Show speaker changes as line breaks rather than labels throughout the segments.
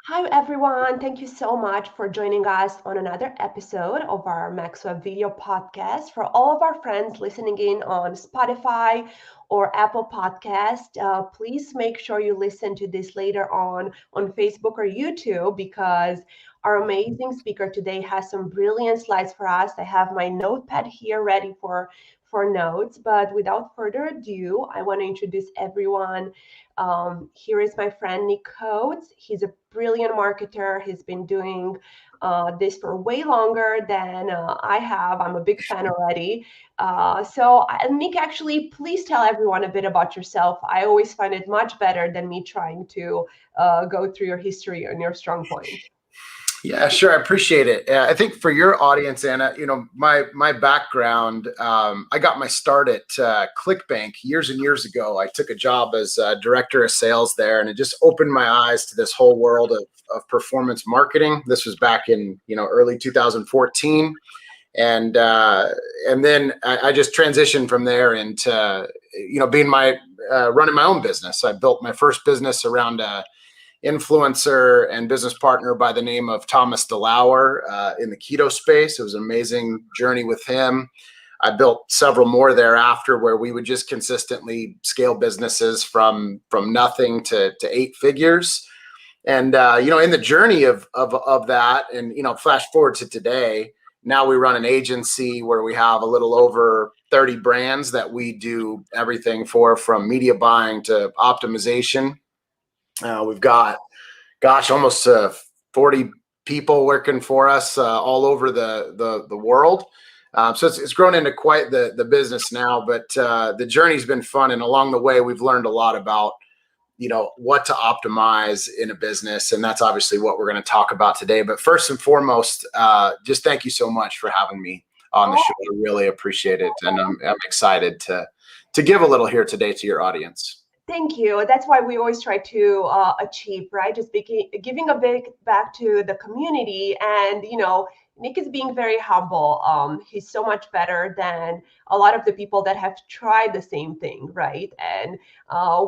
Hi, everyone. Thank you so much for joining us on another episode of our MaxWeb Video Podcast. For all of our friends listening in on Spotify or Apple Podcast, please make sure you listen to this later on Facebook or YouTube because our amazing speaker today has some brilliant slides for us. I have my notepad here ready for notes, but without further ado, I want to introduce everyone. Here is my friend Nick Coates. He's a brilliant marketer. He's been doing this for way longer than I have. I'm a big fan already. Nick, actually, please tell everyone a bit about yourself. I always find it much better than me trying to go through your history and your strong points.
Yeah, sure. I appreciate it. I think for your audience, Anna, my background, I got my start at ClickBank years and years ago. I took a job as director of sales there, and it just opened my eyes to this whole world of performance marketing. This was back in early 2014, and then I just transitioned from there into being running my own business. I built my first business around influencer and business partner by the name of Thomas DeLauer in the keto space. It was an amazing journey with him. I built several more thereafter where we would just consistently scale businesses from nothing to 8 figures. And, in the journey of that and, flash forward to today, now we run an agency where we have a little over 30 brands that we do everything from media buying to optimization. We've got, almost 40 people working for us all over the world. So it's grown into quite the business now, but the journey's been fun. And along the way, we've learned a lot about, what to optimize in a business. And that's obviously what we're going to talk about today. But first and foremost, just thank you so much for having me on the show. I really appreciate it. And I'm excited to give a little here today to your audience.
Thank you. That's why we always try to achieve, right? Just giving a bit back to the community. And, Nick is being very humble. He's so much better than a lot of the people that have tried the same thing, right? And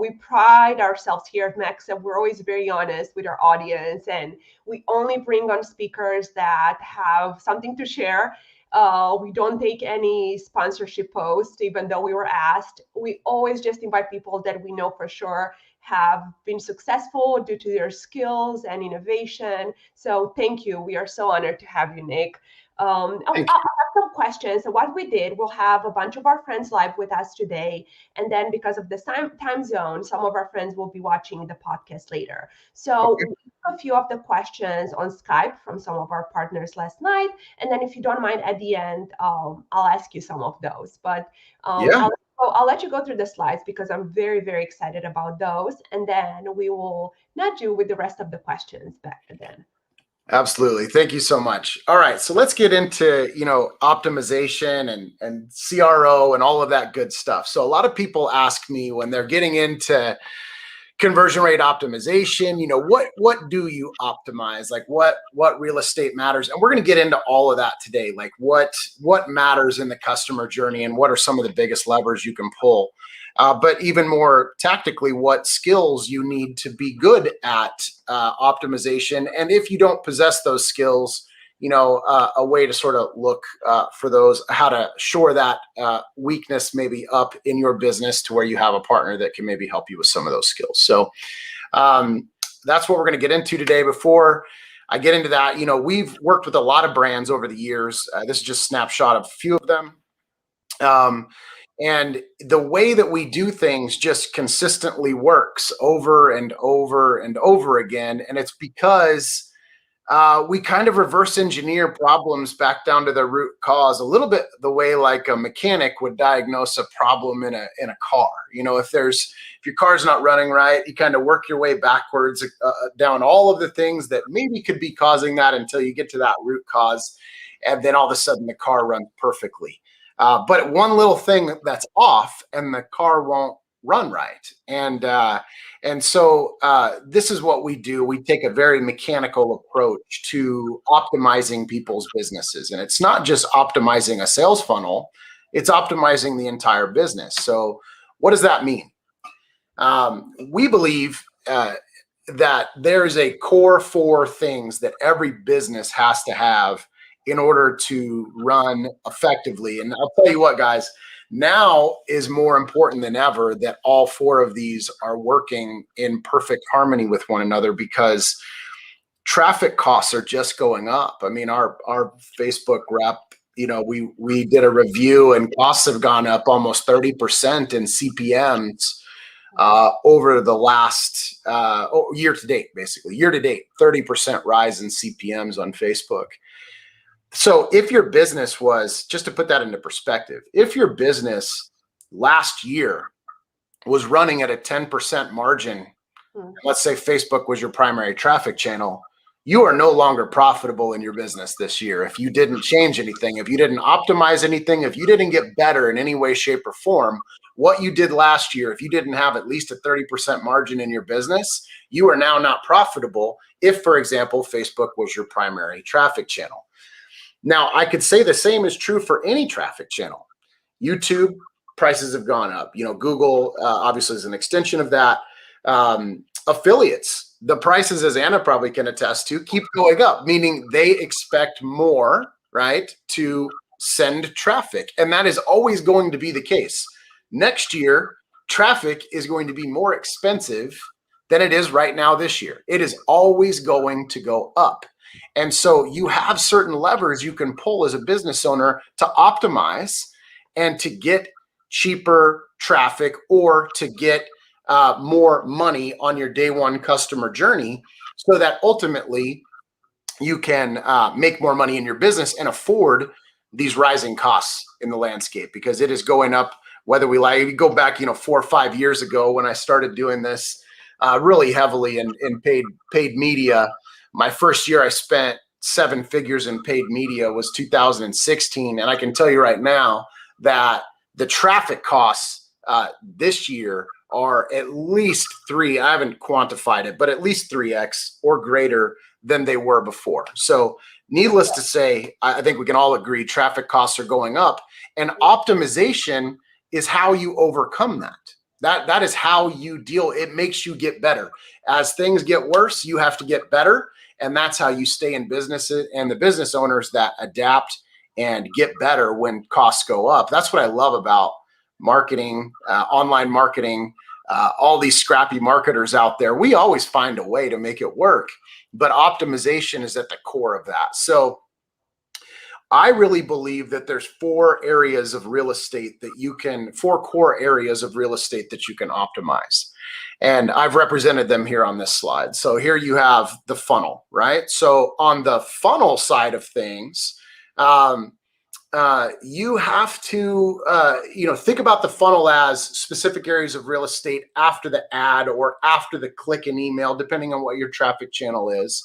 we pride ourselves here at MaxWeb. We're always very honest with our audience, and we only bring on speakers that have something to share. We don't take any sponsorship posts, even though we were asked. We always just invite people that we know for sure have been successful due to their skills and innovation. So thank you. We are so honored to have you, Nick. I'll have some questions. So what we did, we'll have a bunch of our friends live with us today. And then because of the time zone, some of our friends will be watching the podcast later. So we took a few of the questions on Skype from some of our partners last night. And then if you don't mind, at the end, I'll ask you some of those. But I'll let you go through the slides because I'm very, very excited about those. And then we will nudge you with the rest of the questions back then.
Absolutely. Thank you so much. All right. So let's get into, optimization and CRO and all of that good stuff. So a lot of people ask me when they're getting into conversion rate optimization, what do you optimize? Like what real estate matters? And we're going to get into all of that today. Like what matters in the customer journey and what are some of the biggest levers you can pull? But even more tactically, what skills you need to be good at optimization. And if you don't possess those skills, a way to sort of look for those, how to shore that weakness maybe up in your business to where you have a partner that can maybe help you with some of those skills. So that's what we're going to get into today. Before I get into that, we've worked with a lot of brands over the years. This is just a snapshot of a few of them. And the way that we do things just consistently works over and over and over again. And it's because we kind of reverse engineer problems back down to the root cause, a little bit the way like a mechanic would diagnose a problem in a car. If your car's not running right, you kind of work your way backwards down all of the things that maybe could be causing that until you get to that root cause. And then all of a sudden the car runs perfectly. But one little thing that's off and the car won't run right. And so this is what we do. We take a very mechanical approach to optimizing people's businesses. And it's not just optimizing a sales funnel, it's optimizing the entire business. So what does that mean? We believe that there's a core 4 things that every business has to have in order to run effectively. And I'll tell you what, guys, now is more important than ever that all 4 of these are working in perfect harmony with one another, because traffic costs are just going up. I mean, our Facebook rep, we did a review and costs have gone up almost 30% in CPMs over the last year to date, basically. Year to date, 30% rise in CPMs on Facebook. So if your business was, just to put that into perspective, if your business last year was running at a 10% margin, let's say Facebook was your primary traffic channel, you are no longer profitable in your business this year. If you didn't change anything, if you didn't optimize anything, if you didn't get better in any way, shape, or form, what you did last year, if you didn't have at least a 30% margin in your business, you are now not profitable if, for example, Facebook was your primary traffic channel. Now, I could say the same is true for any traffic channel. YouTube prices have gone up. Google obviously is an extension of that. Affiliates, the prices, as Anna probably can attest to, keep going up, meaning they expect more, right, to send traffic. And that is always going to be the case. Next year, traffic is going to be more expensive than it is right now this year. It is always going to go up. And so you have certain levers you can pull as a business owner to optimize and to get cheaper traffic, or to get more money on your day one customer journey, so that ultimately you can make more money in your business and afford these rising costs in the landscape, because it is going up whether we like. If you go back, 4 or 5 years ago when I started doing this really heavily in paid media, my first year I spent 7 figures in paid media was 2016. And I can tell you right now that the traffic costs this year are at least 3, I haven't quantified it, but at least 3x or greater than they were before. So needless to say, I think we can all agree traffic costs are going up, and optimization is how you overcome that. That is how you deal. It makes you get better. As things get worse, you have to get better. And that's how you stay in business, and the business owners that adapt and get better when costs go up. That's what I love about marketing, online marketing, all these scrappy marketers out there. We always find a way to make it work, but optimization is at the core of that. So I really believe that there's 4 areas of real estate that you can, 4 core areas of real estate that you can optimize. And I've represented them here on this slide. So here you have the funnel, right? So on the funnel side of things, you have to, think about the funnel as specific areas of real estate after the ad or after the click and email, depending on what your traffic channel is.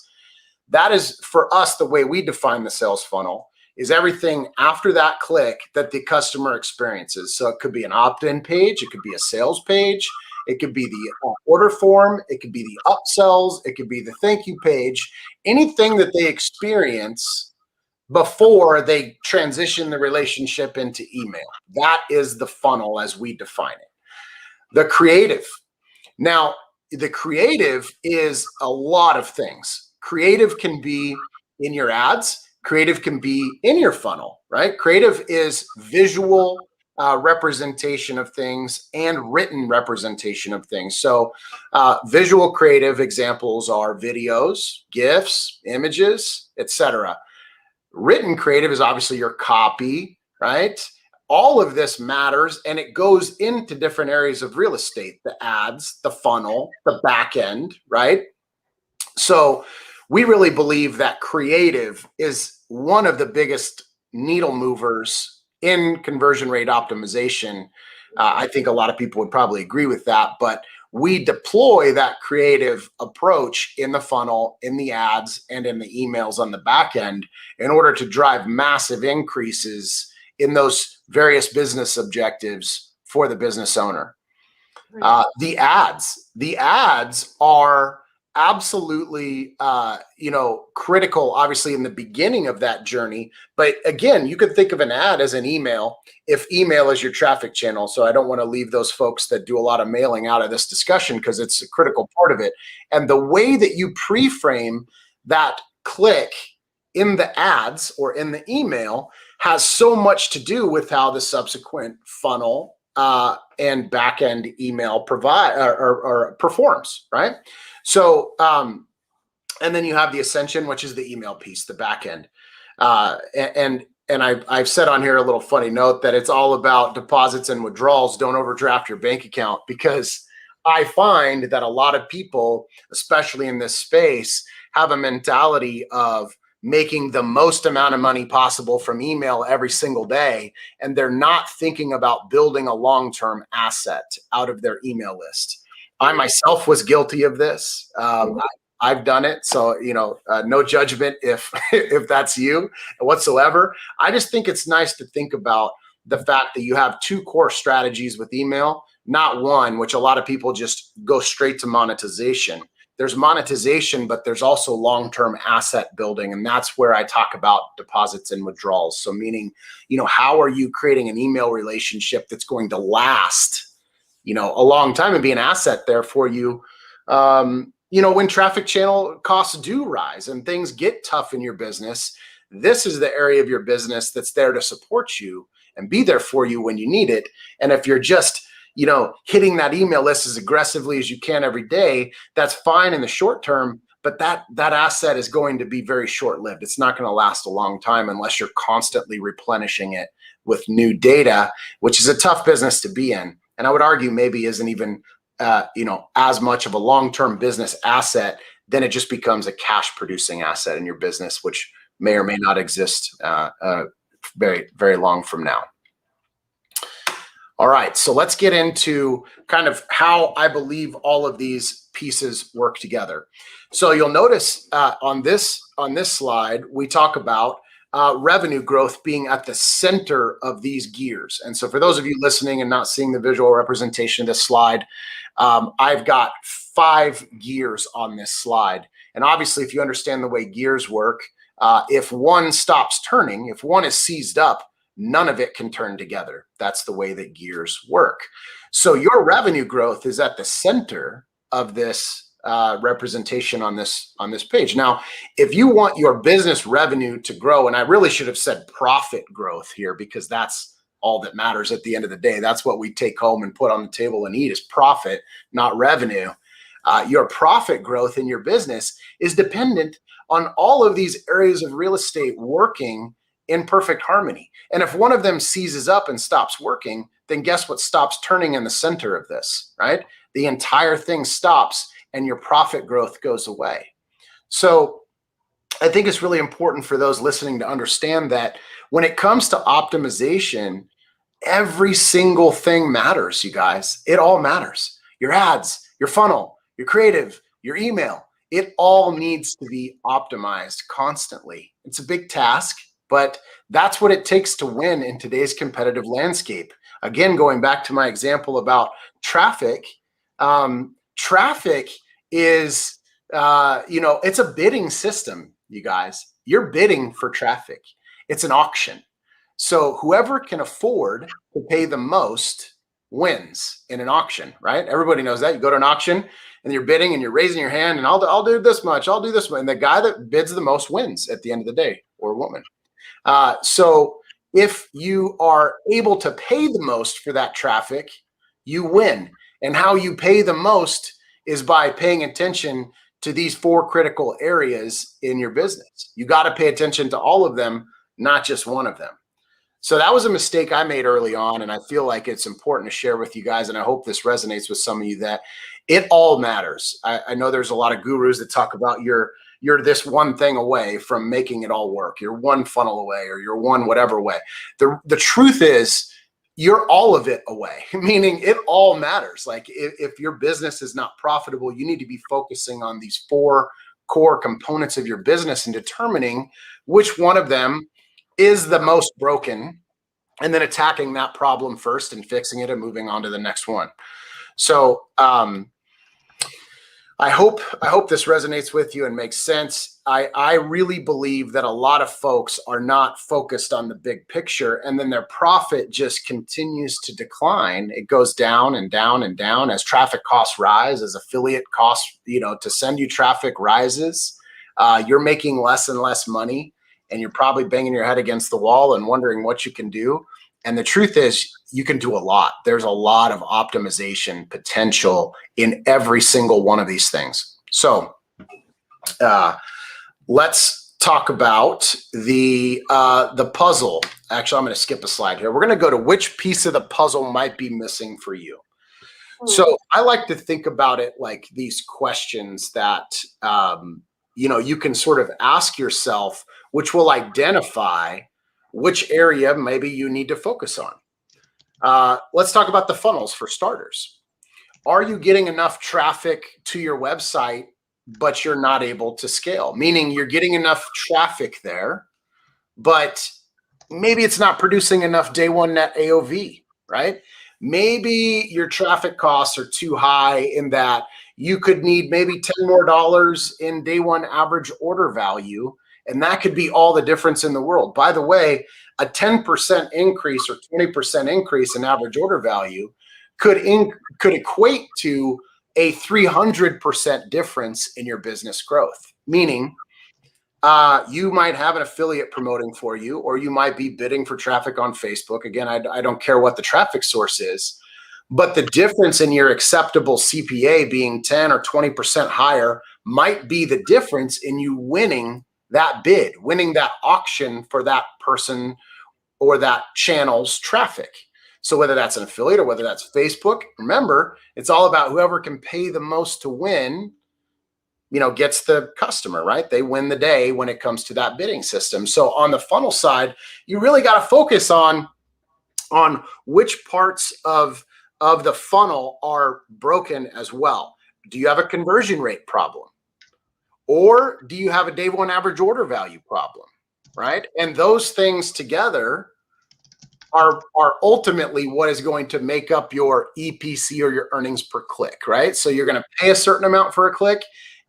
That is, for us, the way we define the sales funnel is everything after that click that the customer experiences. So it could be an opt-in page, it could be a sales page, it could be the order form, it could be the upsells, it could be the thank you page, anything that they experience before they transition the relationship into email. That is the funnel as we define it. The creative. Now, the creative is a lot of things. Creative can be in your ads. Creative can be in your funnel, right? Creative is visual representation of things and written representation of things. So visual creative examples are videos, GIFs, images, etc. Written creative is obviously your copy, right? All of this matters, and it goes into different areas of real estate, the ads, the funnel, the back end, right? So we really believe that creative is one of the biggest needle movers in conversion rate optimization. I think a lot of people would probably agree with that, but we deploy that creative approach in the funnel, in the ads, and in the emails on the back end in order to drive massive increases in those various business objectives for the business owner. The ads are absolutely, critical, obviously, in the beginning of that journey. But again, you could think of an ad as an email if email is your traffic channel. So I don't want to leave those folks that do a lot of mailing out of this discussion, because it's a critical part of it. And the way that you pre-frame that click in the ads or in the email has so much to do with how the subsequent funnel and back-end email provide or performs, right? So, and then you have the ascension, which is the email piece, the back-end. And I've said on here a little funny note that it's all about deposits and withdrawals. Don't overdraft your bank account, because I find that a lot of people, especially in this space, have a mentality of making the most amount of money possible from email every single day. And they're not thinking about building a long-term asset out of their email list. I myself was guilty of this. I've done it. So, no judgment if if that's you whatsoever. I just think it's nice to think about the fact that you have two core strategies with email, not one, which a lot of people just go straight to monetization. There's monetization, but there's also long-term asset building. And that's where I talk about deposits and withdrawals. So meaning, how are you creating an email relationship that's going to last, a long time and be an asset there for you? When traffic channel costs do rise and things get tough in your business, this is the area of your business that's there to support you and be there for you when you need it. And if you're just hitting that email list as aggressively as you can every day, that's fine in the short term, but that asset is going to be very short-lived. It's not going to last a long time unless you're constantly replenishing it with new data, which is a tough business to be in. And I would argue maybe isn't even, as much of a long-term business asset. Then it just becomes a cash-producing asset in your business, which may or may not exist very, very long from now. All right, so let's get into kind of how I believe all of these pieces work together. So you'll notice on this slide, we talk about revenue growth being at the center of these gears. And so for those of you listening and not seeing the visual representation of this slide, I've got 5 gears on this slide. And obviously, if you understand the way gears work, if one stops turning, if one is seized up, none of it can turn together. That's the way that gears work. So your revenue growth is at the center of this representation on this page. Now, if you want your business revenue to grow, and I really should have said profit growth here, because that's all that matters at the end of the day. That's what we take home and put on the table and eat, is profit, not revenue. Your profit growth in your business is dependent on all of these areas of real estate working in perfect harmony. And if one of them seizes up and stops working, then guess what stops turning in the center of this, right? The entire thing stops and your profit growth goes away. So I think it's really important for those listening to understand that when it comes to optimization, every single thing matters, you guys. It all matters. Your ads, your funnel, your creative, your email, it all needs to be optimized constantly. It's a big task, but that's what it takes to win in today's competitive landscape. Again, going back to my example about traffic, traffic is, it's a bidding system, you guys. You're bidding for traffic. It's an auction. So whoever can afford to pay the most wins in an auction, right? Everybody knows that. You go to an auction and you're bidding and you're raising your hand and I'll do this much, I'll do this much. And the guy that bids the most wins at the end of the day, or woman. So if you are able to pay the most for that traffic, you win. And how you pay the most is by paying attention to these 4 critical areas in your business. You got to pay attention to all of them, not just one of them. So that was a mistake I made early on, and I feel like it's important to share with you guys, and I hope this resonates with some of you, that it all matters. I know there's a lot of gurus that talk about you're this one thing away from making it all work. You're one funnel away, or you're one whatever way. The truth is, you're all of it away, meaning it all matters. Like if your business is not profitable, you need to be focusing on these 4 core components of your business and determining which one of them is the most broken, and then attacking that problem first and fixing it and moving on to the next one. So I hope this resonates with you and makes sense. I really believe that a lot of folks are not focused on the big picture, and then their profit just continues to decline. It goes down and down and down as traffic costs rise, as affiliate costs, to send you traffic rises. You're making less and less money, and you're probably banging your head against the wall and wondering what you can do. And the truth is, you can do a lot. There's a lot of optimization potential in every single one of these things. So let's talk about the puzzle. Actually, I'm going to skip a slide here. We're going to go to which piece of the puzzle might be missing for you. So I like to think about it like these questions that you can sort of ask yourself, which will identify which area maybe you need to focus on. Let's talk about the funnels for starters. Are you getting enough traffic to your website, but you're not able to scale? Meaning you're getting enough traffic there, but maybe it's not producing enough day one net AOV, right? Maybe your traffic costs are too high in that you could need maybe $10 more in day one average order value. And that could be all the difference in the world. By the way, a 10% increase or 20% increase in average order value could equate to a 300% difference in your business growth. Meaning, you might have an affiliate promoting for you, or you might be bidding for traffic on Facebook. Again, I don't care what the traffic source is, but the difference in your acceptable CPA being 10 or 20% higher might be the difference in you winning that bid, winning that auction for that person or that channel's traffic. So whether that's an affiliate or whether that's Facebook, remember, it's all about whoever can pay the most to win, gets the customer, right? They win the day when it comes to that bidding system. So on the funnel side, you really got to focus on which parts of the funnel are broken as well. Do you have a conversion rate problem? Or do you have a day one average order value problem, right? And those things together are ultimately what is going to make up your EPC or your earnings per click, right? So you're going to pay a certain amount for a click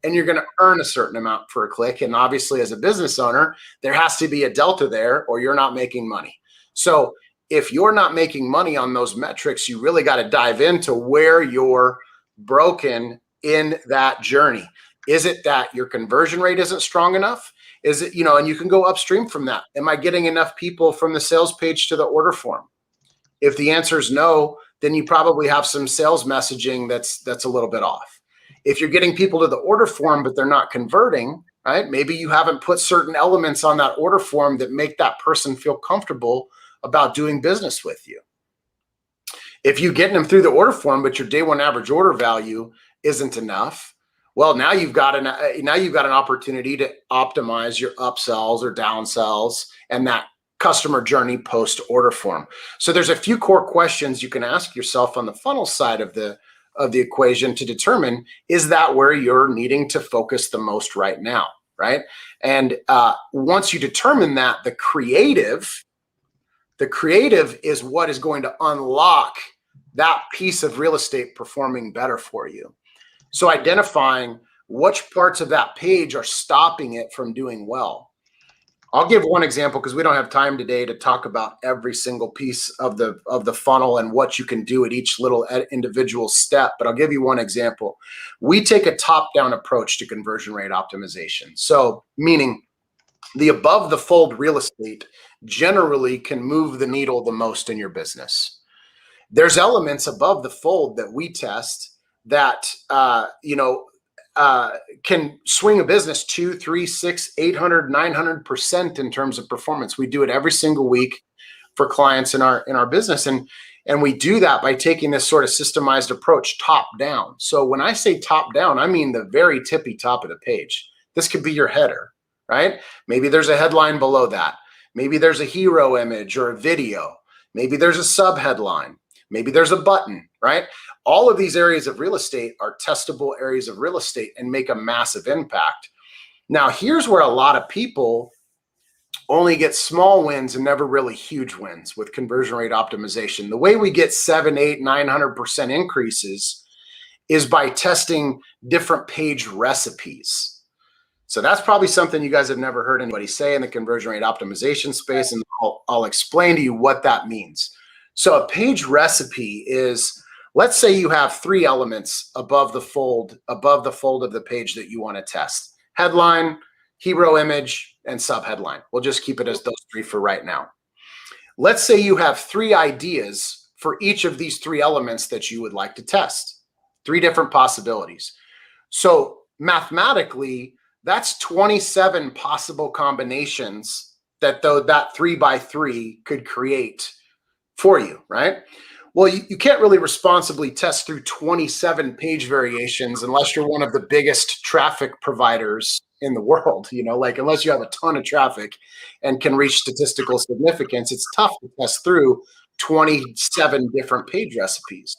and you're going to earn a certain amount for a click. And obviously as a business owner, there has to be a delta there or you're not making money. So if you're not making money on those metrics, you really got to dive into where you're broken in that journey. Is it that your conversion rate isn't strong enough? Is it, and you can go upstream from that. Am I getting enough people from the sales page to the order form? If the answer is no, then you probably have some sales messaging that's a little bit off. If you're getting people to the order form, but they're not converting, right? Maybe you haven't put certain elements on that order form that make that person feel comfortable about doing business with you. If you're getting them through the order form, but your day one average order value isn't enough, well, now you've got an opportunity to optimize your upsells or downsells and that customer journey post order form. So there's a few core questions you can ask yourself on the funnel side of the equation to determine, is that where you're needing to focus the most right now, right? And once you determine that, the creative is what is going to unlock that piece of real estate performing better for you. So identifying which parts of that page are stopping it from doing well. I'll give one example because we don't have time today to talk about every single piece of the funnel and what you can do at each little individual step, but I'll give you one example. We take a top-down approach to conversion rate optimization. So meaning the above the fold real estate generally can move the needle the most in your business. There's elements above the fold that we test that can swing a business 200, 300, 600, 800, 900% in terms of performance. We do it every single week for clients in our business, and we do that by taking this sort of systemized approach top down. So when I say top down, I mean the very tippy top of the page. This could be your header, right? Maybe there's a headline below that. Maybe there's a hero image or a video. Maybe there's a sub headline. Maybe there's a button, right? All of these areas of real estate are testable areas of real estate and make a massive impact. Now, here's where a lot of people only get small wins and never really huge wins with conversion rate optimization. The way we get 700, 800, 900% increases is by testing different page recipes. So that's probably something you guys have never heard anybody say in the conversion rate optimization space, and I'll explain to you what that means. So a page recipe is, let's say you have 3 elements above the fold of the page that you want to test: headline, hero image, and subheadline. We'll just keep it as those 3 for right now. Let's say you have 3 ideas for each of these 3 elements that you would like to test. 3 different possibilities. So mathematically, that's 27 possible combinations that that 3 by 3 could create for you, right? Well, you can't really responsibly test through 27 page variations unless you're one of the biggest traffic providers in the world, like unless you have a ton of traffic and can reach statistical significance, it's tough to test through 27 different page recipes.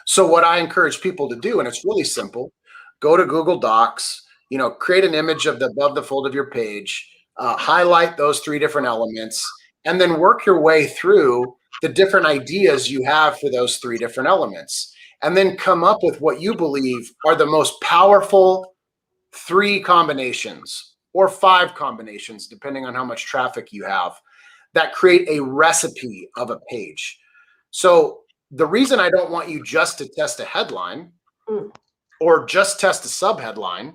So what I encourage people to do, and it's really simple, go to Google Docs, create an image of above the fold of your page, highlight those 3 different elements, and then work your way through the different ideas you have for those 3 different elements, and then come up with what you believe are the most powerful 3 combinations or 5 combinations, depending on how much traffic you have, that create a recipe of a page. So the reason I don't want you just to test a headline or just test a subheadline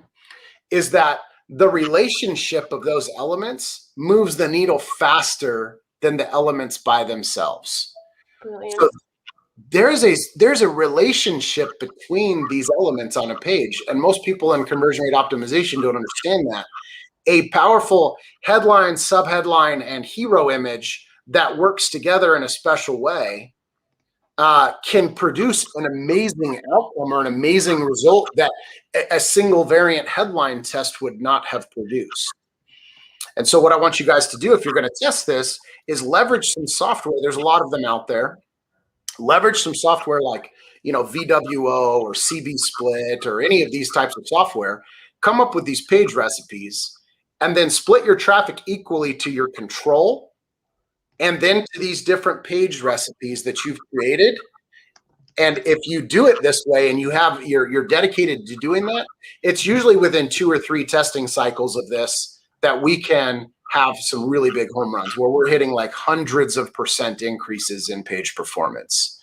is that the relationship of those elements moves the needle faster than the elements by themselves.
Brilliant.
So there's a relationship between these elements on a page, and most people in conversion rate optimization don't understand that. A powerful headline, subheadline, and hero image that works together in a special way can produce an amazing outcome or an amazing result that a single variant headline test would not have produced. And so what I want you guys to do, if you're going to test this, is leverage some software. There's a lot of them out there. Leverage some software like, VWO or CB Split or any of these types of software. Come up with these page recipes and then split your traffic equally to your control and then to these different page recipes that you've created. And if you do it this way and you're dedicated to doing that, it's usually within 2 or 3 testing cycles of this that we can have some really big home runs where we're hitting like hundreds of % increases in page performance.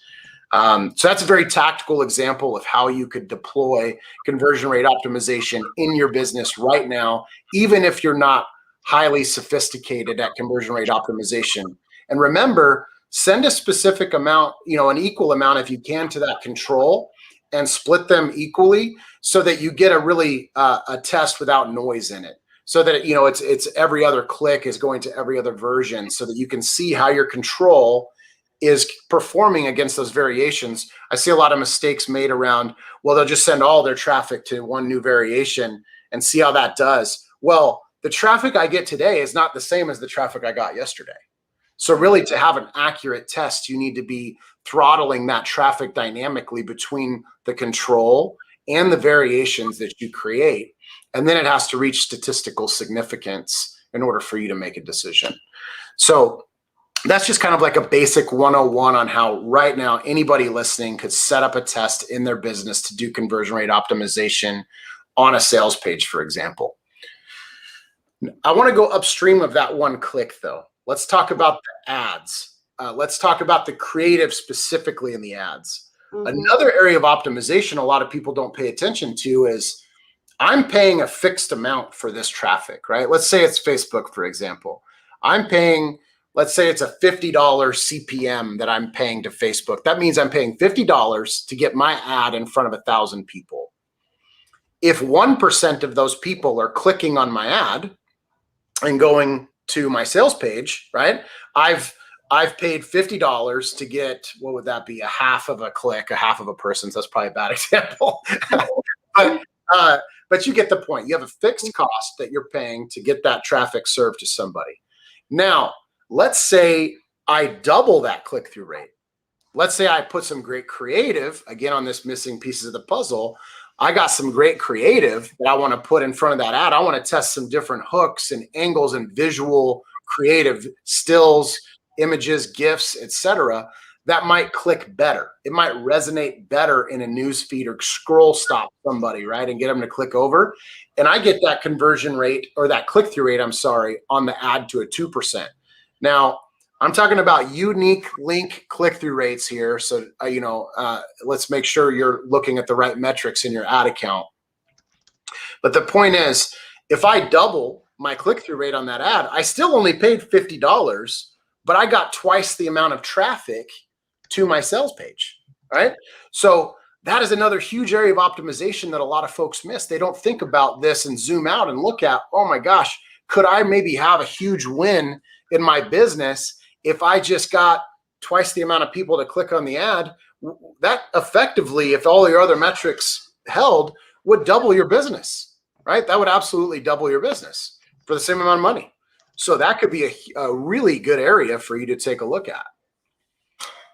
So that's a very tactical example of how you could deploy conversion rate optimization in your business right now, even if you're not highly sophisticated at conversion rate optimization. And remember, send a specific amount, an equal amount if you can to that control, and split them equally so that you get a really a test without noise in it. So that it's every other click is going to every other version, so that you can see how your control is performing against those variations. I see a lot of mistakes made around, well, they'll just send all their traffic to one new variation and see how that does. Well, the traffic I get today is not the same as the traffic I got yesterday. So really, to have an accurate test, you need to be throttling that traffic dynamically between the control and the variations that you create. And then it has to reach statistical significance in order for you to make a decision. So that's just kind of like a basic 101 on how right now anybody listening could set up a test in their business to do conversion rate optimization on a sales page, for example. I want to go upstream of that one click though. Let's talk about the ads. Let's talk about the creative specifically in the ads. Mm-hmm. Another area of optimization a lot of people don't pay attention to is I'm paying a fixed amount for this traffic, right? Let's say it's Facebook, for example. Let's say it's a $50 CPM that I'm paying to Facebook. That means I'm paying $50 to get my ad in front of 1,000 people. If 1% of those people are clicking on my ad and going to my sales page, right? I've paid $50 to get, what would that be? A half of a click, a half of a person. So that's probably a bad example. But you get the point. You have a fixed cost that you're paying to get that traffic served to somebody. Now, let's say I double that click-through rate. Let's say I put some great creative, again, on this missing pieces of the puzzle. I got some great creative that I want to put in front of that ad. I want to test some different hooks and angles and visual creative stills, images, GIFs, etc. that might click better. It might resonate better in a news feed or scroll stop somebody, right? And get them to click over. And I get that conversion rate, or that click-through rate, I'm sorry, on the ad to a 2%. Now, I'm talking about unique link click-through rates here. So, let's make sure you're looking at the right metrics in your ad account. But the point is, if I double my click-through rate on that ad, I still only paid $50, but I got twice the amount of traffic to my sales page, right? So that is another huge area of optimization that a lot of folks miss. They don't think about this and zoom out and look at, oh my gosh, could I maybe have a huge win in my business if I just got twice the amount of people to click on the ad? That effectively, if all your other metrics held, would double your business, right? That would absolutely double your business for the same amount of money. So that could be a really good area for you to take a look at.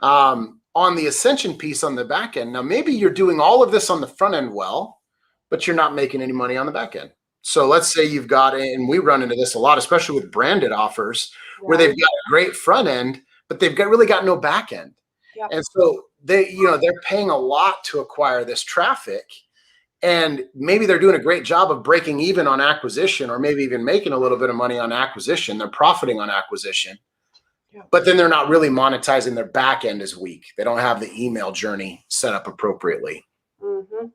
On the ascension piece on the back end, now maybe you're doing all of this on the front end well, but you're not making any money on the back end. So let's say you've got, and we run into this a lot, especially with branded offers, where they've got a great front end, but they've really got no back end. Yep. And so they're paying a lot to acquire this traffic. And maybe they're doing a great job of breaking even on acquisition, or maybe even making a little bit of money on acquisition. They're profiting on acquisition, but then they're not really monetizing. Their back end is weak. They don't have the email journey set up appropriately. Mm-hmm.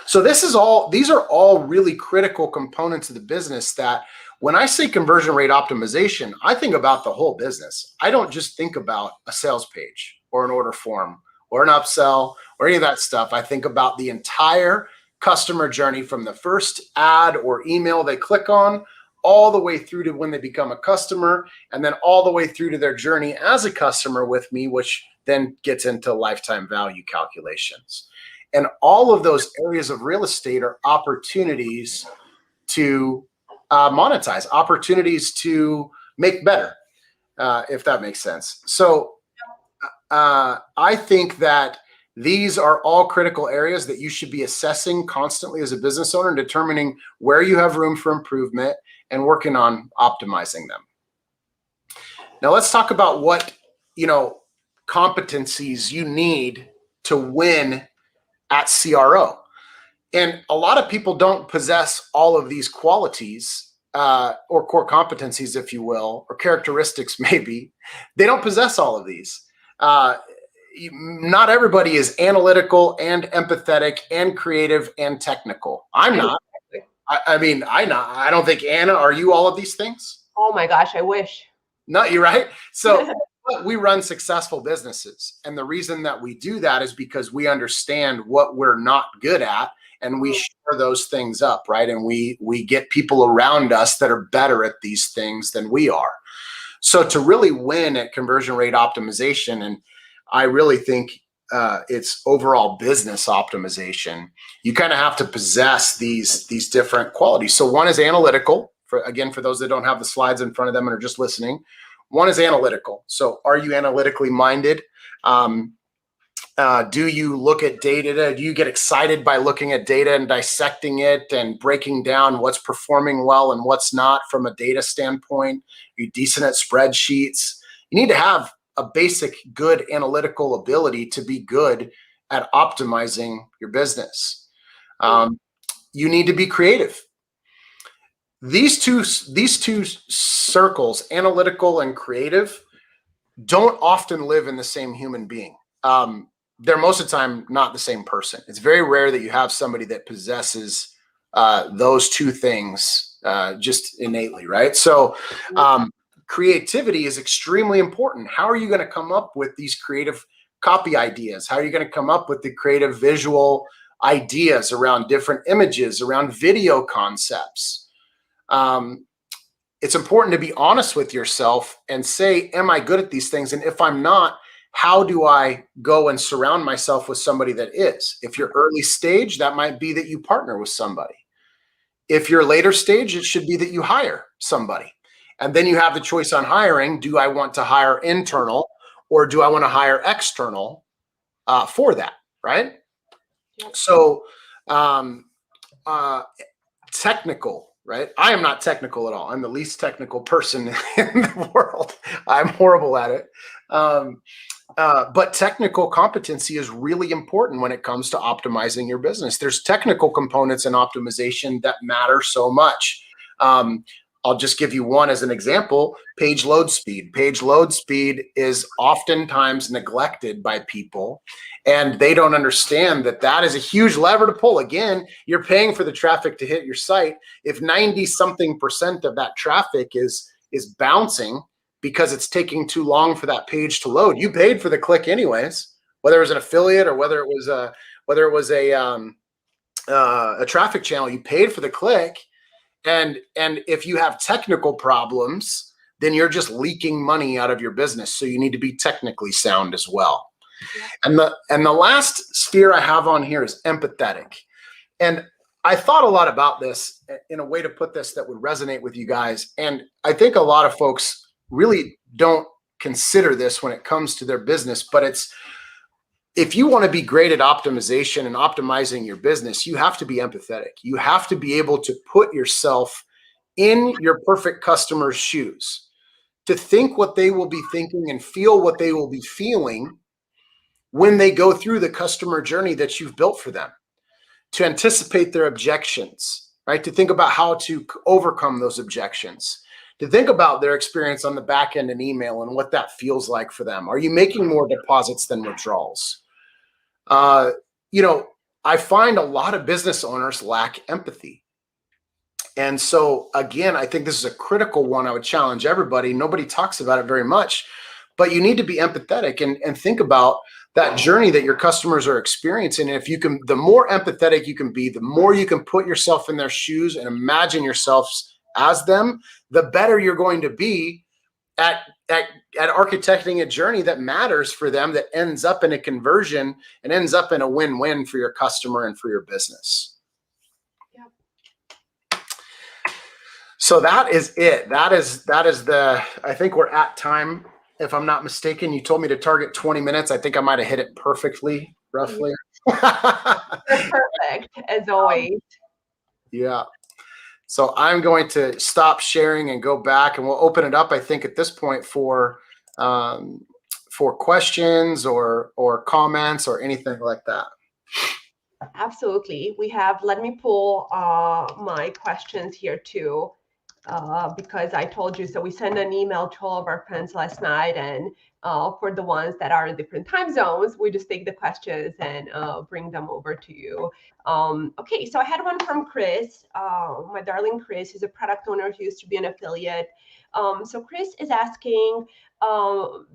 So these are all really critical components of the business that when I say conversion rate optimization, I think about the whole business. I don't just think about a sales page or an order form or an upsell or any of that stuff. I think about the entire customer journey from the first ad or email they click on, all the way through to when they become a customer, and then all the way through to their journey as a customer with me, which then gets into lifetime value calculations. And all of those areas of real estate are opportunities to monetize, opportunities to make better, if that makes sense. So I think that these are all critical areas that you should be assessing constantly as a business owner and determining where you have room for improvement and working on optimizing them. Now let's talk about what, competencies you need to win at CRO. And a lot of people don't possess all of these qualities or core competencies, if you will, or characteristics maybe. They don't possess all of these. Not everybody is analytical and empathetic and creative and technical. I'm not. I don't think, Anna, are you all of these things?
Oh my gosh, I wish.
No, you're right. So we run successful businesses. And the reason that we do that is because we understand what we're not good at, and we share those things up, right? And we get people around us that are better at these things than we are. So to really win at conversion rate optimization, and I really think it's overall business optimization, you kind of have to possess these different qualities. So one is analytical. For those that don't have the slides in front of them and are just listening, one is analytical. So are you analytically minded? Do you look at data? Do you get excited by looking at data and dissecting it and breaking down what's performing well and what's not from a data standpoint? Are you decent at spreadsheets? You need to have a basic good analytical ability to be good at optimizing your business. You need to be creative. These two circles, analytical and creative, don't often live in the same human being. They're most of the time not the same person. It's very rare that you have somebody that possesses those two things just innately, right? So creativity is extremely important. How are you going to come up with these creative copy ideas? How are you going to come up with the creative visual ideas around different images, around video concepts? It's important to be honest with yourself and say, am I good at these things? And if I'm not, how do I go and surround myself with somebody that is? If you're early stage, that might be that you partner with somebody. If you're later stage, it should be that you hire somebody. And then you have the choice on hiring. Do I want to hire internal or do I want to hire external for that, right? Yep. So technical, right? I am not technical at all. I'm the least technical person in the world. I'm horrible at it. But technical competency is really important when it comes to optimizing your business. There's technical components in optimization that matter so much. I'll just give you one as an example: page load speed. Page load speed is oftentimes neglected by people, and they don't understand that that is a huge lever to pull. Again, you're paying for the traffic to hit your site. If 90-something% of that traffic is bouncing because it's taking too long for that page to load, you paid for the click anyways, whether it was an affiliate or whether it was a traffic channel. You paid for the click. And if you have technical problems, then you're just leaking money out of your business. So you need to be technically sound as well. Yeah. And the last sphere I have on here is empathetic. And I thought a lot about this in a way to put this that would resonate with you guys. And I think a lot of folks really don't consider this when it comes to their business, but it's, if you want to be great at optimization and optimizing your business, you have to be empathetic. You have to be able to put yourself in your perfect customer's shoes, to think what they will be thinking and feel what they will be feeling when they go through the customer journey that you've built for them, to anticipate their objections, right? To think about how to overcome those objections, to think about their experience on the back end in email and what that feels like for them. Are you making more deposits than withdrawals? I find a lot of business owners lack empathy. And so again, I think this is a critical one. I would challenge everybody. Nobody talks about it very much, but you need to be empathetic and think about that journey that your customers are experiencing. And if you can, the more empathetic you can be, the more you can put yourself in their shoes and imagine yourselves as them, the better you're going to be at architecting a journey that matters for them, that ends up in a conversion and ends up in a win-win for your customer and for your business. Yep. So that is it. That is I think we're at time. If I'm not mistaken, you told me to target 20 minutes. I think I might have hit it perfectly, roughly.
Perfect, as always.
Yeah. So I'm going to stop sharing and go back, and we'll open it up, I think, at this point for questions or comments or anything like that.
Absolutely. Let me pull my questions here too, because I told you, so we sent an email to all of our friends last night, and for the ones that are in different time zones, we just take the questions and bring them over to you. Okay, so I had one from Chris, my darling Chris, who's a product owner who used to be an affiliate. So Chris is asking,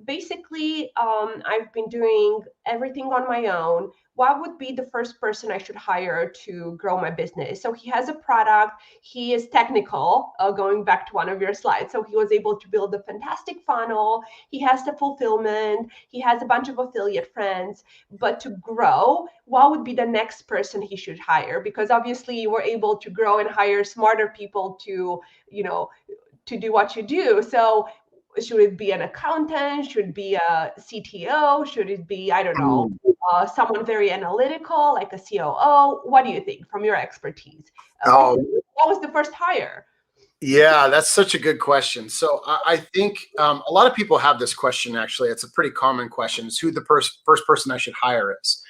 basically, I've been doing everything on my own. What would be the first person I should hire to grow my business? So he has a product. He is technical, going back to one of your slides. So he was able to build a fantastic funnel. He has the fulfillment. He has a bunch of affiliate friends. But to grow, what would be the next person he should hire? Because obviously you were able to grow and hire smarter people to do what you do. So should it be an accountant? Should it be a CTO? Should it be, I don't know, someone very analytical, like a COO? What do you think from your expertise? What was the first hire?
Yeah, that's such a good question. So I think a lot of people have this question, actually. It's a pretty common question. It's who the first person I should hire is.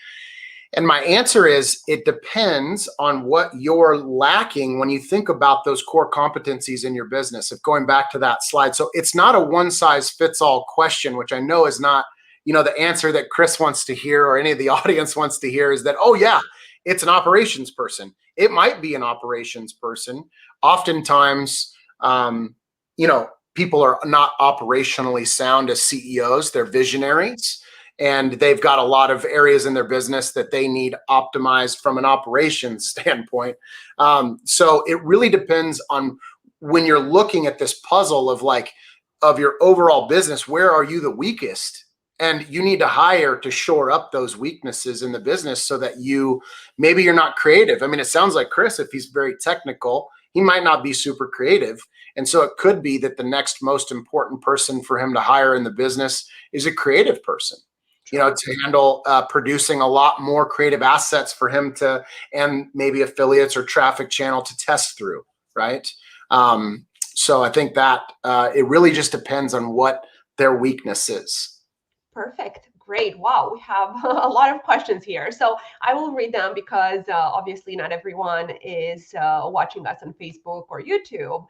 And my answer is, it depends on what you're lacking when you think about those core competencies in your business. If going back to that slide, so it's not a one size fits all question, which I know is not, the answer that Chris wants to hear or any of the audience wants to hear is that, oh yeah, it's an operations person. It might be an operations person. Oftentimes, people are not operationally sound as CEOs. They're visionaries. And they've got a lot of areas in their business that they need optimized from an operations standpoint. So it really depends on, when you're looking at this puzzle of your overall business, where are you the weakest? And you need to hire to shore up those weaknesses in the business so that maybe you're not creative. I mean, it sounds like Chris, if he's very technical, he might not be super creative. And so it could be that the next most important person for him to hire in the business is a creative person. To handle producing a lot more creative assets for him and maybe affiliates or traffic channel to test through, right? So I think that it really just depends on what their weakness is.
Perfect. great. Wow, we have a lot of questions here. So I will read them because obviously not everyone is watching us on Facebook or YouTube.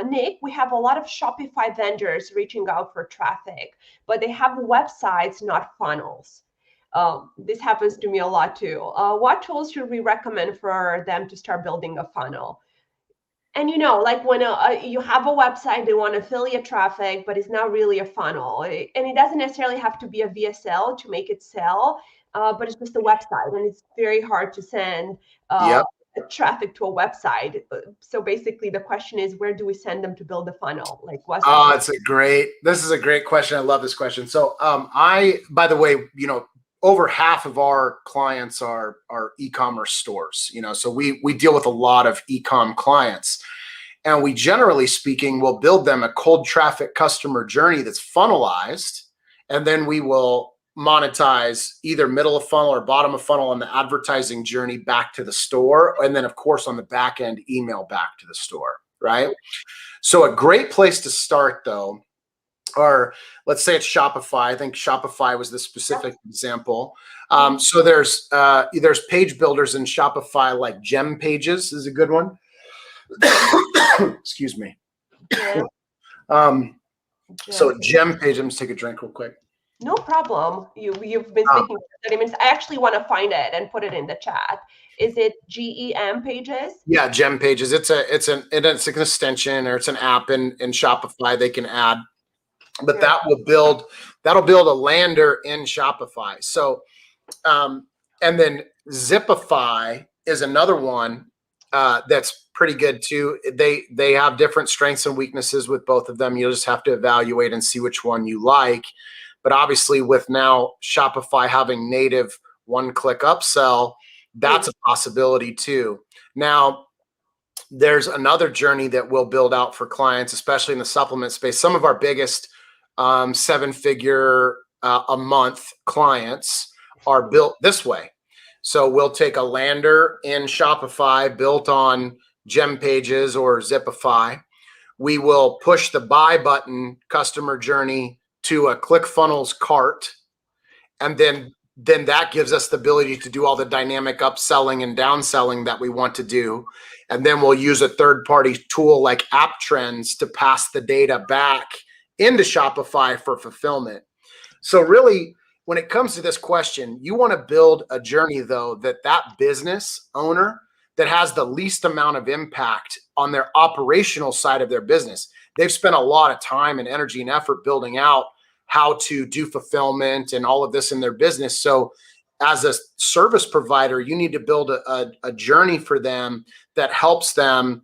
Nick, we have a lot of Shopify vendors reaching out for traffic, but they have websites, not funnels. This happens to me a lot too. What tools should we recommend for them to start building a funnel? And like when you have a website, they want affiliate traffic, but it's not really a funnel. And it doesn't necessarily have to be a VSL to make it sell, but it's just a website, and it's very hard to send
Yep.
traffic to a website. So basically, the question is, where do we send them to build a funnel? Like, what's
this is a great question. I love this question. So by the way, over half of our clients are e-commerce stores, so we deal with a lot of e-com clients, and we, generally speaking, will build them a cold traffic customer journey that's funnelized, and then we will monetize either middle of funnel or bottom of funnel on the advertising journey back to the store, and then of course on the back end, email back to the store, right? So a great place to start, though, or let's say it's Shopify. I think Shopify was the specific example. So there's page builders in Shopify, like Gem Pages is a good one. Excuse me.
Yeah.
So Gem Page, I'm just take a drink real quick.
No problem. You've been speaking for 30 minutes. I actually want to find it and put it in the chat. Is it GEM Pages? Yeah,
Gem Pages. It's an extension, or it's an app in Shopify they can add. But that'll build a lander in Shopify. So, and then Zipify is another one that's pretty good too. They have different strengths and weaknesses with both of them. You'll just have to evaluate and see which one you like. But obviously, with now Shopify having native one-click upsell, that's a possibility too. Now, there's another journey that we'll build out for clients, especially in the supplement space. Some of our biggest 7-figure a month clients are built this way. So we'll take a lander in Shopify built on Gem Pages or Zipify. We will push the buy button customer journey to a ClickFunnels cart, and then that gives us the ability to do all the dynamic upselling and downselling that we want to do. And then we'll use a third-party tool like App Trends to pass the data back into Shopify for fulfillment. So really, when it comes to this question, you want to build a journey, though, that business owner that has the least amount of impact on their operational side of their business. They've spent a lot of time and energy and effort building out how to do fulfillment and all of this in their business. So as a service provider, you need to build a journey for them that helps them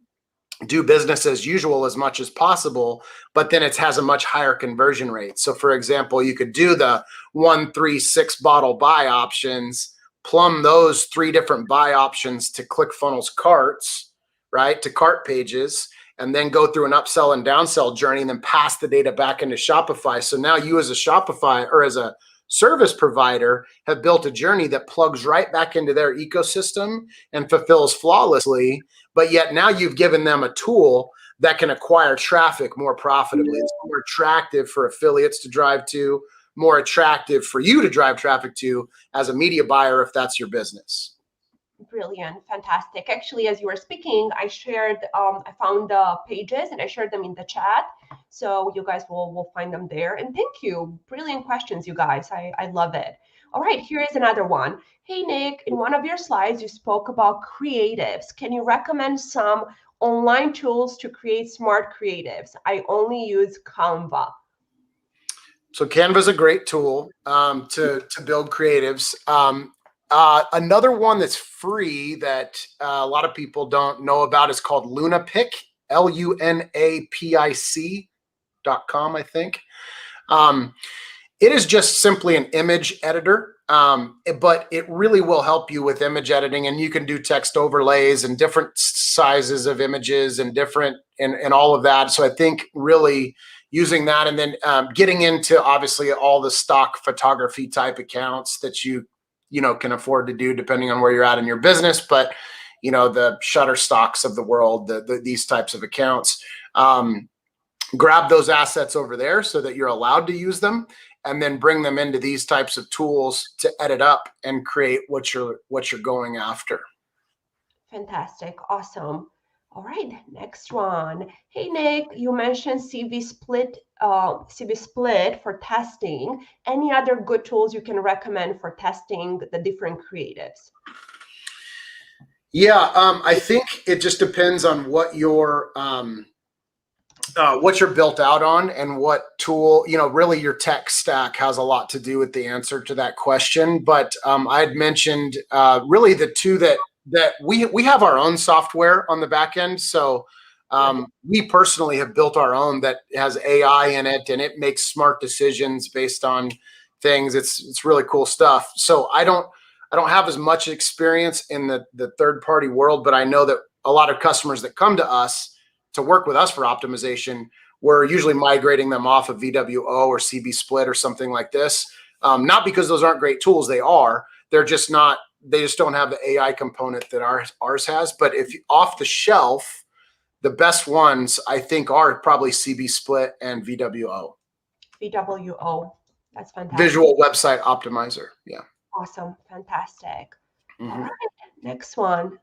do business as usual as much as possible, but then it has a much higher conversion rate. So for example, you could do the 1, 3, 6 bottle buy options, plumb those 3 different buy options to ClickFunnels carts, right, to cart pages, and then go through an upsell and downsell journey and then pass the data back into Shopify. So now you as a Shopify or as a service provider have built a journey that plugs right back into their ecosystem and fulfills flawlessly. But yet now you've given them a tool that can acquire traffic more profitably. It's more attractive for affiliates to drive to, more attractive for you to drive traffic to as a media buyer if that's your business.
Brilliant. Fantastic. Actually, as you were speaking, I shared, I found the pages and I shared them in the chat. So you guys will find them there. And thank you. Brilliant questions, you guys. I love it. All right, here is another one. Hey, Nick, in one of your slides, you spoke about creatives. Can you recommend some online tools to create smart creatives? I only use Canva.
So Canva is a great tool to build creatives. Another one that's free that a lot of people don't know about is called Lunapic, Lunapic.com, I think. It is just simply an image editor, but it really will help you with image editing, and you can do text overlays and different sizes of images and different and all of that. So I think really using that, and then getting into obviously all the stock photography type accounts that you can afford to do depending on where you're at in your business, but the Shutterstocks of the world, these types of accounts, grab those assets over there so that you're allowed to use them. and then bring them into these types of tools to edit up and create what you're going after.
Fantastic. Awesome. All right, next one. Hey, Nick, you mentioned CV Split for testing. Any other good tools you can recommend for testing the different creatives?
Yeah, I think it just depends on what you're built out on and what tool, really your tech stack has a lot to do with the answer to that question. But I had mentioned really the two that we have our own software on the back end. So we personally have built our own that has AI in it, and it makes smart decisions based on things. It's really cool stuff. So I don't have as much experience in the third party world, but I know that a lot of customers that come to us to work with us for optimization, we're usually migrating them off of VWO or CB Split or something like this. Not because those aren't great tools, they are. They're just not. They just don't have the AI component that ours has. But if off the shelf, the best ones I think are probably CB Split and VWO.
VWO, that's fantastic.
Visual Website Optimizer. Yeah.
Awesome, fantastic.
Mm-hmm.
All right, next one.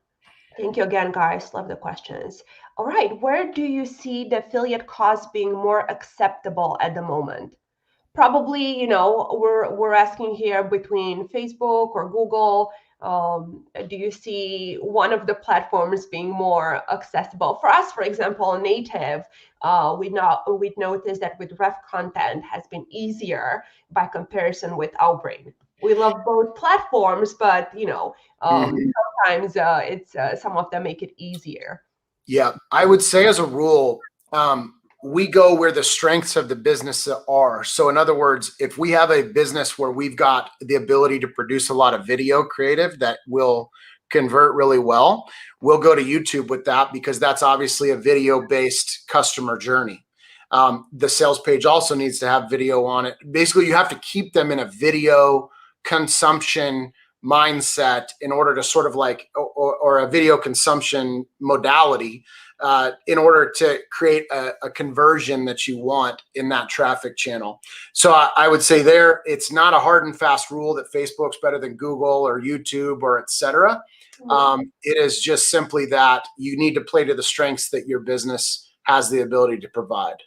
Thank you again, guys. Love the questions. All right, where do you see the affiliate cost being more acceptable at the moment? Probably, we're asking here between Facebook or Google. Do you see one of the platforms being more accessible? For us, for example, native, we've noticed that with ref content has been easier by comparison with Outbrain. We love both platforms, but sometimes it's some of them make it easier.
Yeah, I would say as a rule, we go where the strengths of the business are. So in other words, if we have a business where we've got the ability to produce a lot of video creative that will convert really well, we'll go to YouTube with that because that's obviously a video-based customer journey. The sales page also needs to have video on it. Basically, you have to keep them in a video consumption mindset in order to sort of like, or a video consumption modality in order to create a conversion that you want in that traffic channel. So I would say there, it's not a hard and fast rule that Facebook's better than Google or YouTube or et cetera. It is just simply that you need to play to the strengths that your business has the ability to provide.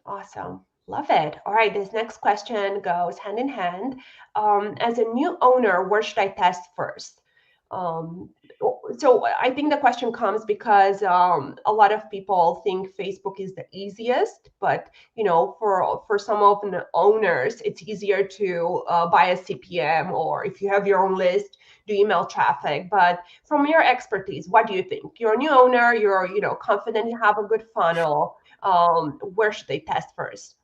Awesome. Love it. All right, this next question goes hand in hand. As a new owner, where should I test first? So I think the question comes because a lot of people think Facebook is the easiest, but for some of the owners, it's easier to buy a CPM, or if you have your own list, do email traffic. But from your expertise, what do you think? You're a new owner, you're confident you have a good funnel. Where should they test first?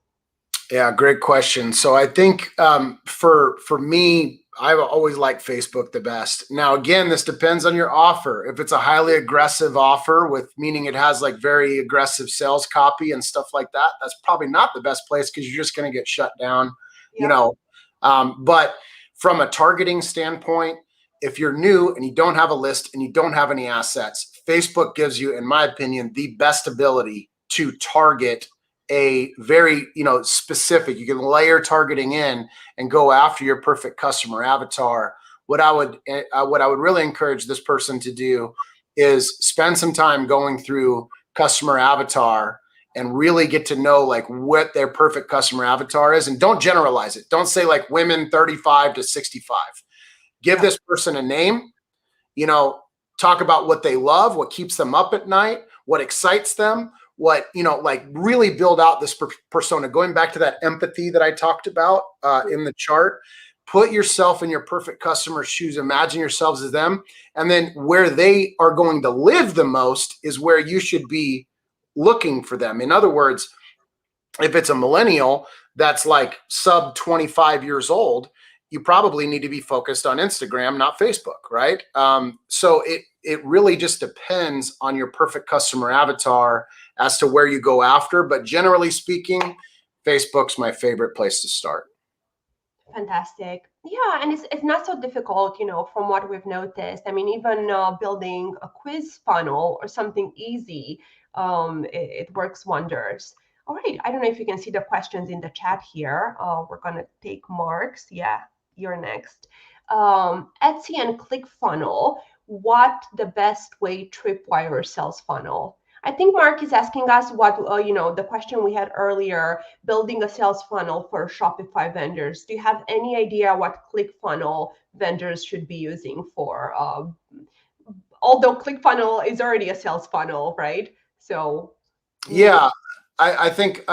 Yeah, great question. So I think for me, I've always liked Facebook the best. Now, again, this depends on your offer. If it's a highly aggressive offer meaning it has like very aggressive sales copy and stuff like that, that's probably not the best place because you're just going to get shut down, But from a targeting standpoint, if you're new and you don't have a list and you don't have any assets, Facebook gives you, in my opinion, the best ability to target a very specific. You can layer targeting in and go after your perfect customer avatar. What I would really encourage this person to do is spend some time going through customer avatar and really get to know like what their perfect customer avatar is, and don't generalize it. Don't say like women 35 to 65. Give this person a name, talk about what they love, what keeps them up at night, what excites them, what, like really build out this persona. Going back to that empathy that I talked about in the chart, put yourself in your perfect customer's shoes, imagine yourselves as them. And then where they are going to live the most is where you should be looking for them. In other words, if it's a millennial that's like sub 25 years old, you probably need to be focused on Instagram, not Facebook, right? So it really just depends on your perfect customer avatar as to where you go after. But generally speaking, Facebook's my favorite place to start.
Fantastic. Yeah, and it's not so difficult, from what we've noticed. I mean, even building a quiz funnel or something easy, it works wonders. All right. I don't know if you can see the questions in the chat here. We're going to take Mark's. Yeah, you're next. Etsy and ClickFunnels, what the best way tripwire sales funnel? I think Mark is asking us what, the question we had earlier, building a sales funnel for Shopify vendors. Do you have any idea what ClickFunnels vendors should be using for, although ClickFunnels is already a sales funnel, right? So
yeah, I think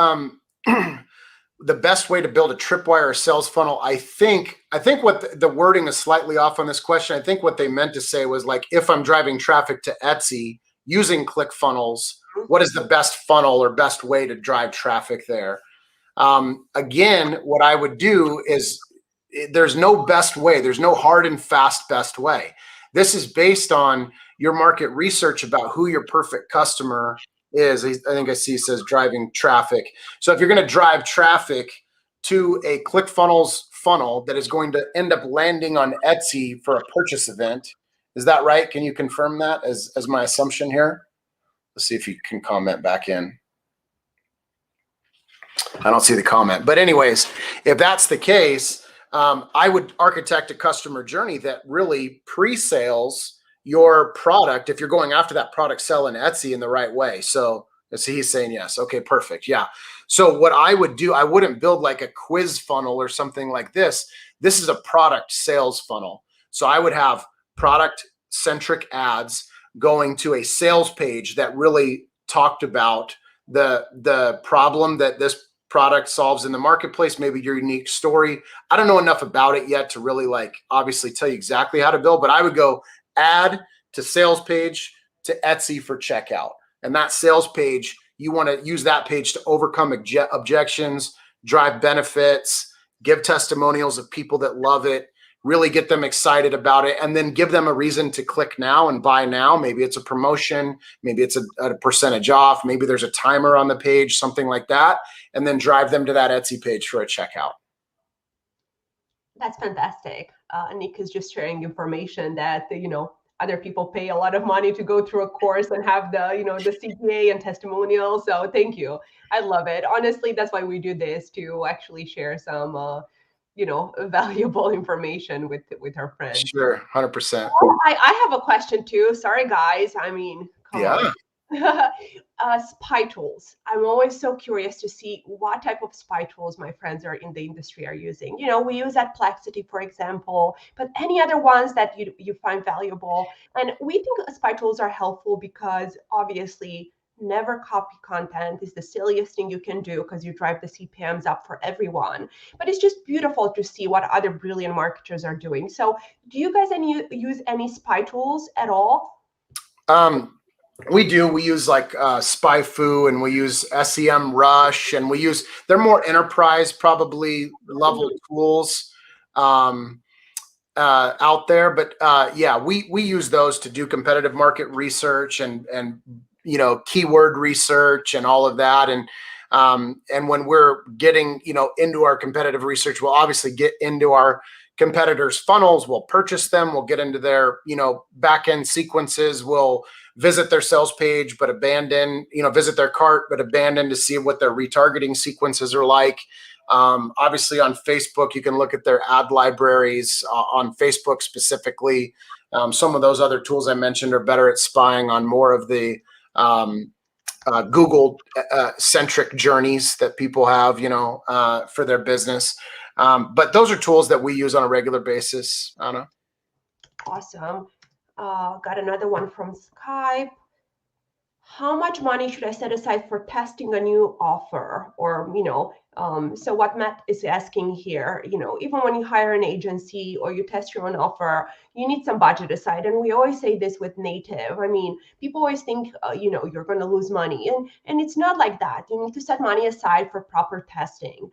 the best way to build a tripwire or sales funnel, I think what the wording is slightly off on this question. I think what they meant to say was like, if I'm driving traffic to Etsy using ClickFunnels, what is the best funnel or best way to drive traffic there? Again, what I would do is there's no best way. There's no hard and fast best way. This is based on your market research about who your perfect customer is. I think I see it says driving traffic. So if you're going to drive traffic to a ClickFunnels funnel that is going to end up landing on Etsy for a purchase event, is that right? Can you confirm that as my assumption here? Let's see if you can comment back in. I don't see the comment. But anyways, if that's the case, I would architect a customer journey that really pre-sales your product if you're going after that product sell in Etsy in the right way. So he's saying yes. Okay, perfect. Yeah. So what I would do, I wouldn't build like a quiz funnel or something like this. This is a product sales funnel. So I would have product centric ads going to a sales page that really talked about the problem that this product solves in the marketplace, maybe your unique story. I don't know enough about it yet to really like obviously tell you exactly how to build, but I would go add to sales page to Etsy for checkout. And that sales page, you want to use that page to overcome objections, drive benefits, give testimonials of people that love it, really get them excited about it, and then give them a reason to click now and buy now. Maybe it's a promotion, maybe it's a percentage off, maybe there's a timer on the page, something like that, and then drive them to that Etsy page for a checkout.
That's fantastic. Nick is just sharing information that, other people pay a lot of money to go through a course and have the, the CPA and testimonials. So thank you. I love it. Honestly, that's why we do this, to actually share some, valuable information with our friends.
Sure, 100%.
I have a question too. Sorry, guys. I mean, come on. Spy tools. I'm always so curious to see what type of spy tools my friends are in the industry are using. We use Plexity, for example, but any other ones that you find valuable. And we think spy tools are helpful because obviously never copy content is the silliest thing you can do because you drive the CPMs up for everyone. But it's just beautiful to see what other brilliant marketers are doing. So do you guys use any spy tools at all?
We do. We use like SpyFu, and we use SEM Rush, and they're more enterprise probably level tools out there. But yeah, we use those to do competitive market research and keyword research and all of that. And when we're getting into our competitive research, we'll obviously get into our competitors' funnels. We'll purchase them. We'll get into their back end sequences. We'll visit their sales page, but abandon, visit their cart, but abandon to see what their retargeting sequences are like. Obviously on Facebook, you can look at their ad libraries on Facebook specifically. Some of those other tools I mentioned are better at spying on more of the Google centric journeys that people have, for their business. But those are tools that we use on a regular basis, Anna.
Awesome. Got another one from Skype. How much money should I set aside for testing a new offer? Or, so what Matt is asking here, even when you hire an agency or you test your own offer, you need some budget aside. And we always say this with native. I mean, people always think, you're going to lose money. And it's not like that. You need to set money aside for proper testing.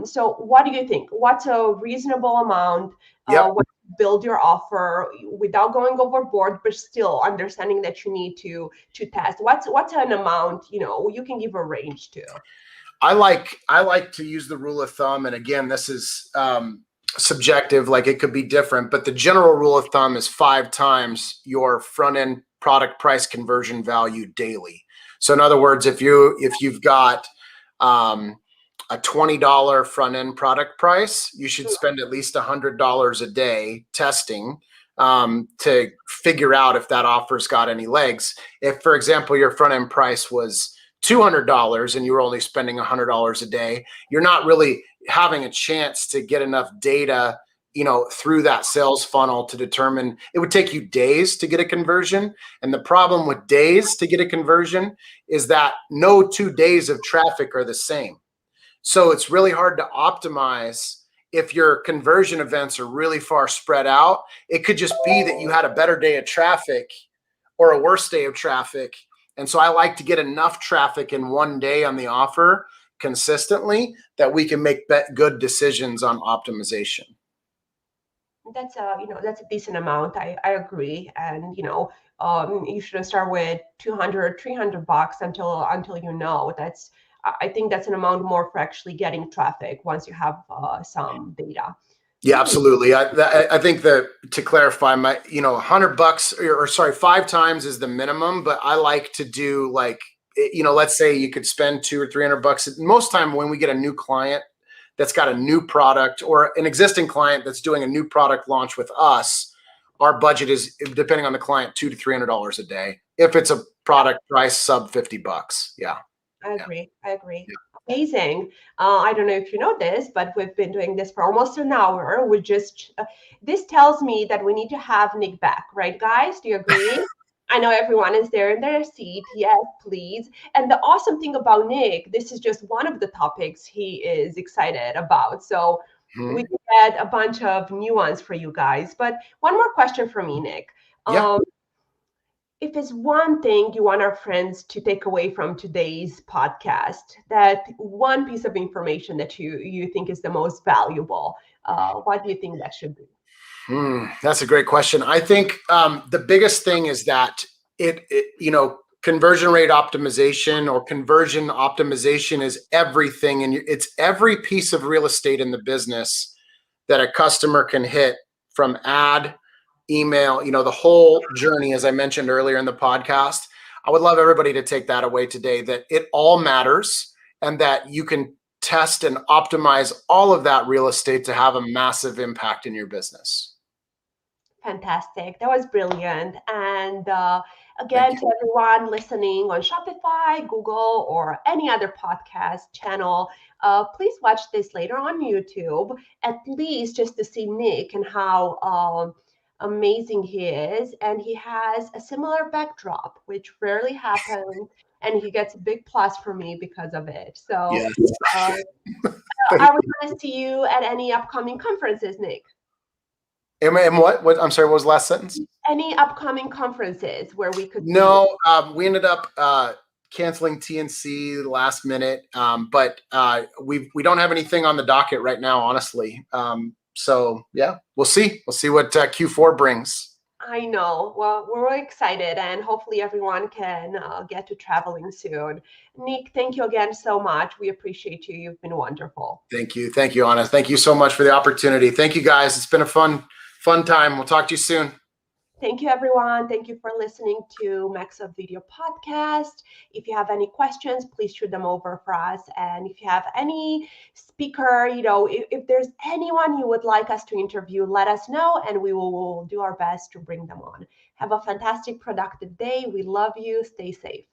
So what do you think? What's a reasonable amount?
Yep.
Build your offer without going overboard, but still understanding that you need to test. What's an amount, you can give a range to?
I like to use the rule of thumb. And again, this is subjective, like it could be different, but the general rule of thumb is 5 times your front end product price conversion value daily. So in other words, if you've got a $20 front end product price, you should spend at least $100 a day testing to figure out if that offer's got any legs. If, for example, your front end price was $200 and you were only spending $100 a day, you're not really having a chance to get enough data, through that sales funnel to determine. It would take you days to get a conversion. And the problem with days to get a conversion is that no 2 days of traffic are the same. So it's really hard to optimize if your conversion events are really far spread out. It could just be that you had a better day of traffic or a worse day of traffic. And so I like to get enough traffic in one day on the offer consistently that we can make good decisions on optimization.
That's a decent amount. I agree. And, you shouldn't start with $200, $300 until I think that's an amount more for actually getting traffic once you have some data.
Yeah, absolutely. I think that, to clarify, my $100 or sorry, 5 times is the minimum, but I like to do let's say you could spend $200 or $300. Most time when we get a new client that's got a new product, or an existing client that's doing a new product launch with us, our budget is, depending on the client, $200 to $300 a day. If it's a product price sub $50. Yeah.
I agree. Yeah. Amazing. I don't know if you know this, but we've been doing this for almost an hour. This tells me that we need to have Nick back, right, guys? Do you agree? I know everyone is there in their seat. Yes, please. And the awesome thing about Nick, this is just one of the topics he is excited about. So we can get a bunch of new ones for you guys. But one more question for me, Nick.
Yeah.
If there's one thing you want our friends to take away from today's podcast, that one piece of information that you think is the most valuable, what do you think that should be?
That's a great question. I think the biggest thing is that conversion rate optimization or conversion optimization is everything. And it's every piece of real estate in the business that a customer can hit, from ad, email, the whole journey, as I mentioned earlier in the podcast. I would love everybody to take that away today, that it all matters and that you can test and optimize all of that real estate to have a massive impact in your business.
Fantastic. That was brilliant. And again, to everyone listening on Shopify, Google, or any other podcast channel, please watch this later on YouTube, at least just to see Nick and how amazing he is. And he has a similar backdrop, which rarely happens. And he gets a big plus for me because of it. So
yes.
I would want to see you at any upcoming conferences, Nick.
And what? I'm sorry, what was the last sentence?
Any upcoming conferences where we could?
No, we ended up canceling TNC last minute, but we don't have anything on the docket right now, honestly. So yeah, we'll see. We'll see what Q4 brings.
I know. Well, we're really excited, and hopefully everyone can get to traveling soon. Nick, thank you again so much. We appreciate you. You've been wonderful.
Thank you, Anna. Thank you so much for the opportunity. Thank you, guys. It's been a fun time. We'll talk to you soon.
Thank you, everyone. Thank you for listening to MaxWeb Video Podcast. If you have any questions, please shoot them over for us. And if you have any speaker, if there's anyone you would like us to interview, let us know, and we will do our best to bring them on. Have a fantastic, productive day. We love you. Stay safe.